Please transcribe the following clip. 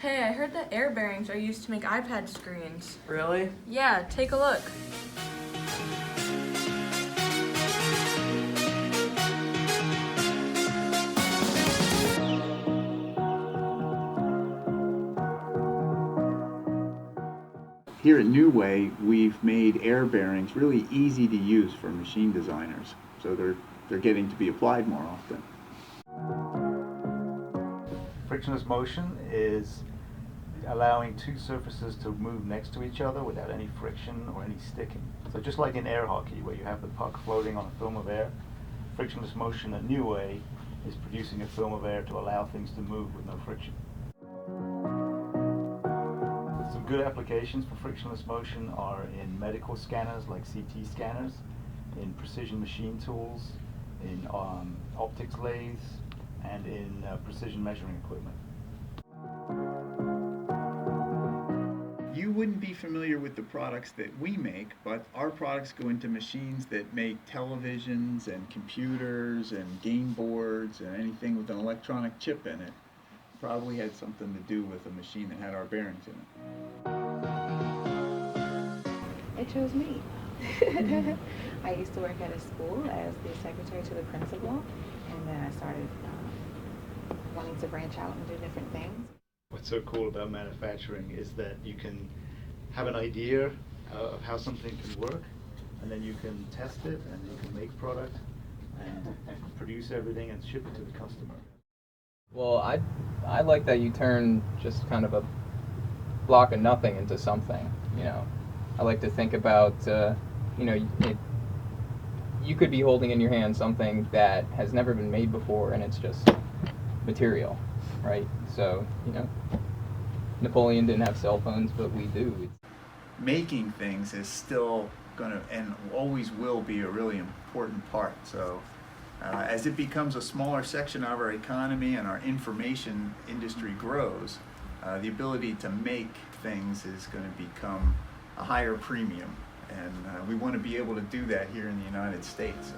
Hey, I heard that air bearings are used to make iPad screens. Really? Yeah, take a look. Here at New Way, we've made air bearings really easy to use for machine designers, so they're getting to be applied more often. Frictionless motion is allowing two surfaces to move next to each other without any friction or any sticking. So just like in air hockey, where you have the puck floating on a film of air, frictionless motion at New Way is producing a film of air to allow things to move with no friction. Some good applications for frictionless motion are in medical scanners like CT scanners, in precision machine tools, in optics lathes, and in precision measuring equipment. You wouldn't be familiar with the products that we make, but our products go into machines that make televisions and computers and game boards and anything with an electronic chip in it. Probably had something to do with a machine that had our bearings in it. It chose me. I used to work at a school as the secretary to the principal, and then I started wanting to branch out and do different things. What's so cool about manufacturing is that you can have an idea of how something can work, and then you can test it, and you can make product, and produce everything and ship it to the customer. Well, I like that you turn just kind of a block of nothing into something, you know. I like to think about, you could be holding in your hand something that has never been made before, and it's just material, right? So, Napoleon didn't have cell phones, but we do. Making things is still going to and always will be a really important part. So as it becomes a smaller section of our economy and our information industry grows, the ability to make things is going to become a higher premium. And we want to be able to do that here in the United States.